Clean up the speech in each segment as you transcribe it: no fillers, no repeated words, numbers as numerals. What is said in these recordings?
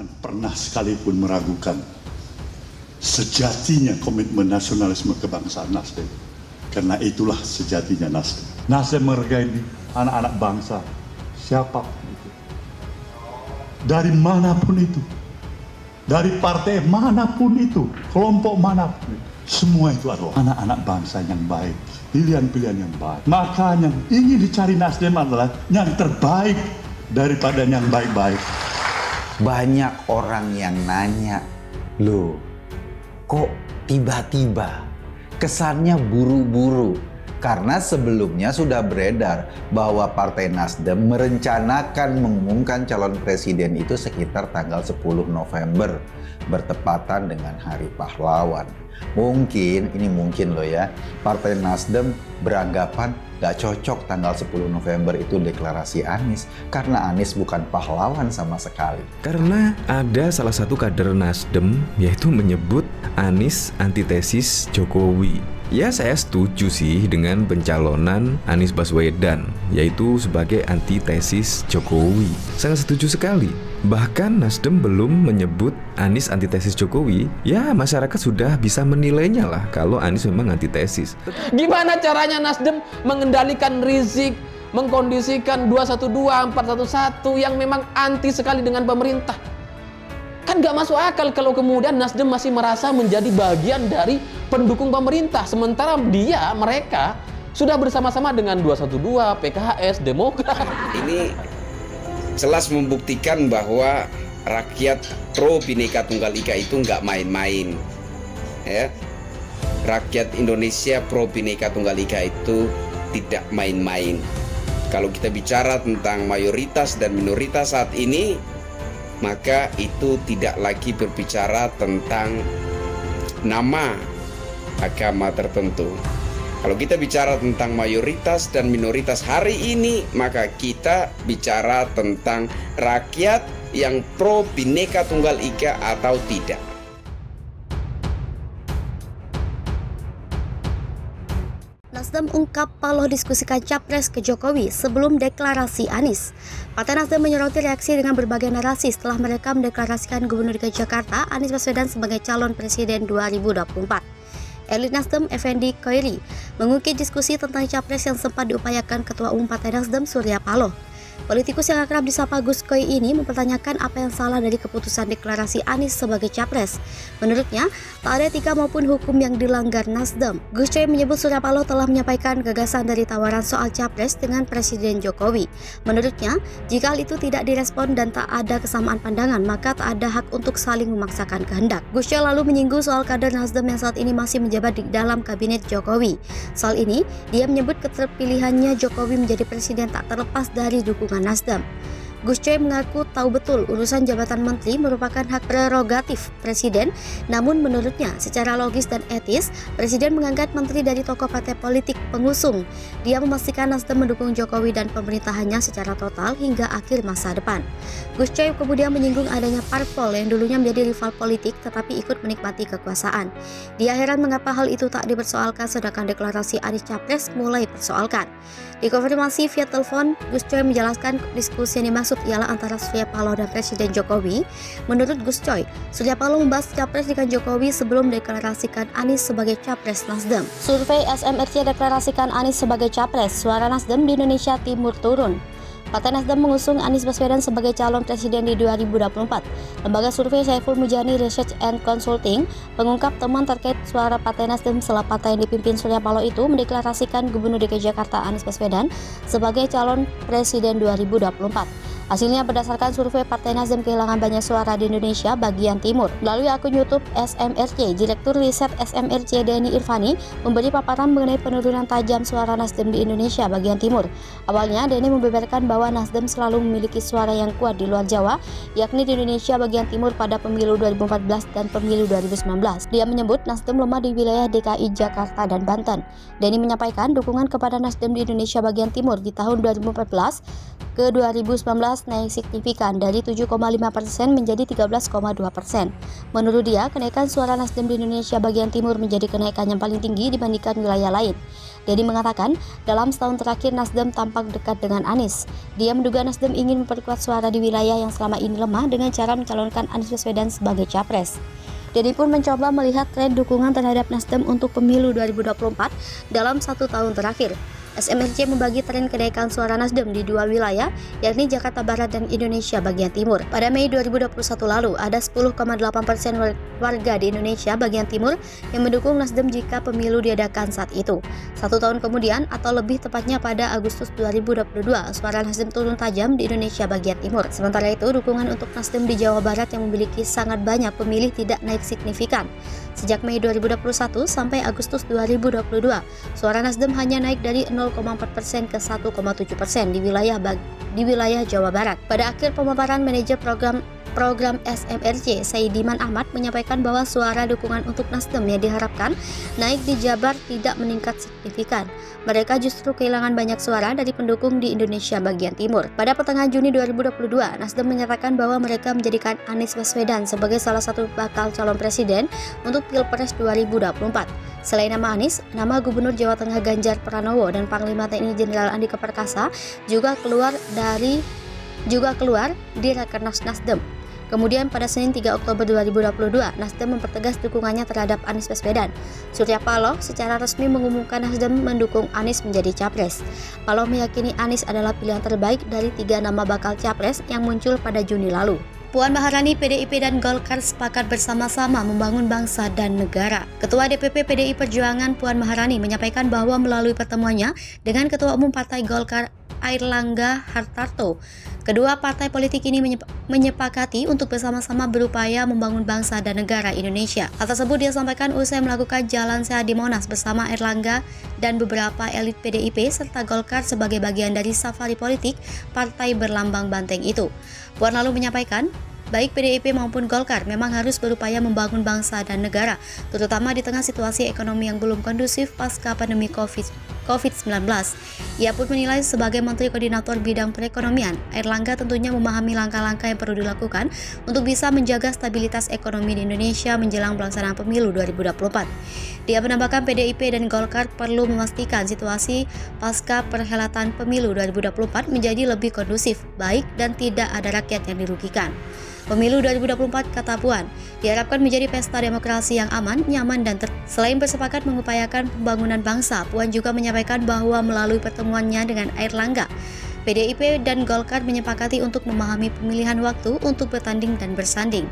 Jangan pernah sekalipun meragukan sejatinya komitmen nasionalisme kebangsaan Nasdem. Karena itulah sejatinya Nasdem. Nasdem menghargai anak-anak bangsa, siapapun itu. Dari manapun itu. Dari partai manapun itu, kelompok manapun itu. Semua itu adalah anak-anak bangsa yang baik, pilihan-pilihan yang baik. Maka yang ingin dicari Nasdem adalah yang terbaik daripada yang baik-baik. Banyak orang yang nanya, loh kok tiba-tiba kesannya buru-buru? Karena sebelumnya sudah beredar bahwa Partai Nasdem merencanakan mengumumkan calon presiden itu sekitar tanggal 10 November, bertepatan dengan Hari Pahlawan. Mungkin loh ya, Partai Nasdem beranggapan gak cocok tanggal 10 November itu deklarasi Anies, karena Anies bukan pahlawan sama sekali. Karena ada salah satu kader Nasdem yaitu menyebut Anies antitesis Jokowi. Ya, saya setuju sih dengan pencalonan Anies Baswedan, yaitu sebagai antitesis Jokowi. Sangat setuju sekali. Bahkan Nasdem belum menyebut Anies antitesis Jokowi, ya masyarakat sudah bisa menilainya lah kalau Anies memang antitesis. Gimana caranya Nasdem mengendalikan Rizik, mengkondisikan 212, 411 yang memang anti sekali dengan pemerintah? Kan gak masuk akal kalau kemudian Nasdem masih merasa menjadi bagian dari pendukung pemerintah, sementara mereka sudah bersama-sama dengan 212, PKS, Demokrat. Ini jelas membuktikan bahwa rakyat pro Bhinneka Tunggal Ika itu nggak main-main. Ya. Rakyat Indonesia pro Bhinneka Tunggal Ika itu tidak main-main. Kalau kita bicara tentang mayoritas dan minoritas saat ini, maka itu tidak lagi berbicara tentang nama agama tertentu. Kalau kita bicara tentang mayoritas dan minoritas hari ini, maka kita bicara tentang rakyat yang pro Bhinneka Tunggal Ika atau tidak. Nasdem ungkap paloh diskusikan Capres ke Jokowi sebelum deklarasi Anies. Partai Nasdem menyoroti reaksi dengan berbagai narasi setelah mereka mendeklarasikan Gubernur DKI Jakarta Anies Baswedan sebagai calon presiden 2024. Elit Nasdem Effendi Khoiri mengungkit diskusi tentang Capres yang sempat diupayakan Ketua Umum Partai Nasdem Surya Paloh. Politikus yang akrab disapa Gus Coy ini mempertanyakan apa yang salah dari keputusan deklarasi Anies sebagai Capres. Menurutnya, tak ada etika maupun hukum yang dilanggar Nasdem. Gus Coy menyebut Surya Paloh telah menyampaikan gagasan dari tawaran soal Capres dengan Presiden Jokowi. Menurutnya, jika hal itu tidak direspon dan tak ada kesamaan pandangan, maka tak ada hak untuk saling memaksakan kehendak. Gus Coy lalu menyinggung soal kader Nasdem yang saat ini masih menjabat di dalam kabinet Jokowi. Soal ini, dia menyebut keterpilihannya Jokowi menjadi presiden tak terlepas dari dukungan Nasdem. Gus Coy mengaku tahu betul urusan jabatan menteri merupakan hak prerogatif presiden, namun menurutnya secara logis dan etis, presiden mengangkat menteri dari tokoh partai politik pengusung. Dia memastikan Nasdem mendukung Jokowi dan pemerintahannya secara total hingga akhir masa depan. Gus Coy kemudian menyinggung adanya parpol yang dulunya menjadi rival politik tetapi ikut menikmati kekuasaan. Dia heran mengapa hal itu tak dipersoalkan sedangkan deklarasi Anies Capres mulai dipersoalkan. Dikonfirmasi via telepon, Gus Coy menjelaskan diskusi yang dimaksud ialah antara Surya Paloh dan Presiden Jokowi. Menurut Gus Coy, Surya Paloh membahas Capres dengan Jokowi sebelum deklarasikan Anies sebagai Capres Nasdem. Survei SMRC deklarasikan Anies sebagai Capres, suara Nasdem di Indonesia Timur turun. Partai Nasdem mengusung Anies Baswedan sebagai calon presiden di 2024. Lembaga survei Saiful Mujani Research and Consulting mengungkap temuan terkait suara Partai Nasdem setelah partai yang dipimpin Surya Paloh itu mendeklarasikan Gubernur DKI Jakarta Anies Baswedan sebagai calon presiden 2024. Hasilnya berdasarkan survei Partai Nasdem kehilangan banyak suara di Indonesia bagian timur. Melalui akun YouTube SMRC, Direktur Riset SMRC Denny Irvani memberi paparan mengenai penurunan tajam suara Nasdem di Indonesia bagian timur. Awalnya, Denny membeberkan bahwa Nasdem selalu memiliki suara yang kuat di luar Jawa, yakni di Indonesia bagian timur pada pemilu 2014 dan pemilu 2019. Dia menyebut Nasdem lemah di wilayah DKI Jakarta dan Banten. Denny menyampaikan dukungan kepada Nasdem di Indonesia bagian timur di tahun 2014 ke 2019 naik signifikan dari 7,5% menjadi 13,2%. Menurut dia, kenaikan suara Nasdem di Indonesia bagian timur menjadi kenaikan yang paling tinggi dibandingkan wilayah lain. Dedi mengatakan, dalam setahun terakhir Nasdem tampak dekat dengan Anies. Dia menduga Nasdem ingin memperkuat suara di wilayah yang selama ini lemah dengan cara mencalonkan Anies Baswedan sebagai capres. Dedi pun mencoba melihat tren dukungan terhadap Nasdem untuk pemilu 2024 dalam 1 tahun terakhir. SMRC membagi tren kenaikan suara Nasdem di 2 wilayah, yakni Jakarta Barat dan Indonesia bagian timur. Pada Mei 2021 lalu, ada 10,8% warga di Indonesia bagian timur yang mendukung Nasdem jika pemilu diadakan saat itu. 1 tahun kemudian, atau lebih tepatnya pada Agustus 2022, suara Nasdem turun tajam di Indonesia bagian timur. Sementara itu, dukungan untuk Nasdem di Jawa Barat yang memiliki sangat banyak pemilih tidak naik signifikan. Sejak Mei 2021 sampai Agustus 2022, suara Nasdem hanya naik dari 0,4% ke 1,7% di wilayah Jawa Barat. Pada akhir pemaparan, manajer program SMRC Saidiman Ahmad menyampaikan bahwa suara dukungan untuk Nasdem yang diharapkan naik di Jabar tidak meningkat signifikan. Mereka justru kehilangan banyak suara dari pendukung di Indonesia bagian timur. Pada pertengahan Juni 2022, Nasdem menyatakan bahwa mereka menjadikan Anies Baswedan sebagai salah satu bakal calon presiden untuk Pilpres 2024. Selain nama Anies, nama Gubernur Jawa Tengah Ganjar Pranowo dan Panglima TNI Jenderal Andika Perkasa juga keluar di Rakernas Nasdem. Kemudian pada Senin 3 Oktober 2022, Nasdem mempertegas dukungannya terhadap Anies Baswedan. Surya Paloh secara resmi mengumumkan Nasdem mendukung Anies menjadi capres. Paloh meyakini Anies adalah pilihan terbaik dari 3 nama bakal capres yang muncul pada Juni lalu. Puan Maharani, PDIP dan Golkar sepakat bersama-sama membangun bangsa dan negara. Ketua DPP PDI Perjuangan Puan Maharani menyampaikan bahwa melalui pertemuannya dengan Ketua Umum Partai Golkar Airlangga Hartarto, kedua partai politik ini menyepakati untuk bersama-sama berupaya membangun bangsa dan negara Indonesia. Hal tersebut dia sampaikan usai melakukan jalan sehat di Monas bersama Airlangga dan beberapa elit PDIP serta Golkar sebagai bagian dari safari politik partai berlambang banteng itu. Puan lalu menyampaikan, baik PDIP maupun Golkar memang harus berupaya membangun bangsa dan negara, terutama di tengah situasi ekonomi yang belum kondusif pasca pandemi COVID-19. Ia pun menilai sebagai Menteri Koordinator Bidang Perekonomian, Airlangga tentunya memahami langkah-langkah yang perlu dilakukan untuk bisa menjaga stabilitas ekonomi di Indonesia menjelang pelaksanaan pemilu 2024. Dia menambahkan PDIP dan Golkar perlu memastikan situasi pasca perhelatan pemilu 2024 menjadi lebih kondusif, baik dan tidak ada rakyat yang dirugikan. Pemilu 2024, kata Puan, diharapkan menjadi pesta demokrasi yang aman, nyaman, dan selain bersepakat mengupayakan pembangunan bangsa, Puan juga menyampaikan bahwa melalui pertemuannya dengan Airlangga, PDIP dan Golkar menyepakati untuk memahami pemilihan waktu untuk bertanding dan bersanding.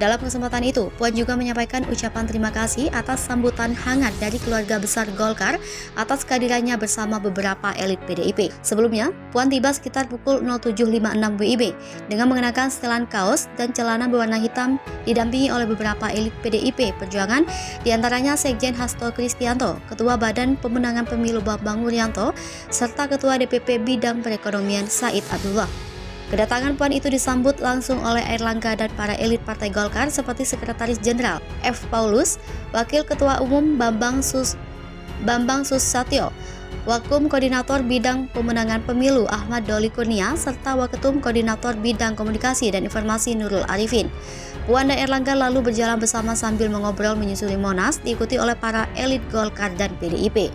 Dalam kesempatan itu, Puan juga menyampaikan ucapan terima kasih atas sambutan hangat dari keluarga besar Golkar atas kehadirannya bersama beberapa elit PDIP. Sebelumnya, Puan tiba sekitar pukul 07.56 WIB dengan mengenakan setelan kaos dan celana berwarna hitam didampingi oleh beberapa elit PDIP Perjuangan, diantaranya Sekjen Hasto Kristianto, Ketua Badan Pemenangan Pemilu Bambang Wuryanto, serta Ketua DPP Bidang Perekonomian Said Abdullah. Kedatangan Puan itu disambut langsung oleh Airlangga dan para elit Partai Golkar seperti Sekretaris Jenderal F. Paulus, Wakil Ketua Umum Bambang Susatyo, Wakum Koordinator Bidang Pemenangan Pemilu Ahmad Doli Kurnia, serta Waketum Koordinator Bidang Komunikasi dan Informasi Nurul Arifin. Puan dan Airlangga lalu berjalan bersama sambil mengobrol menyusuri Monas, diikuti oleh para elit Golkar dan PDIP.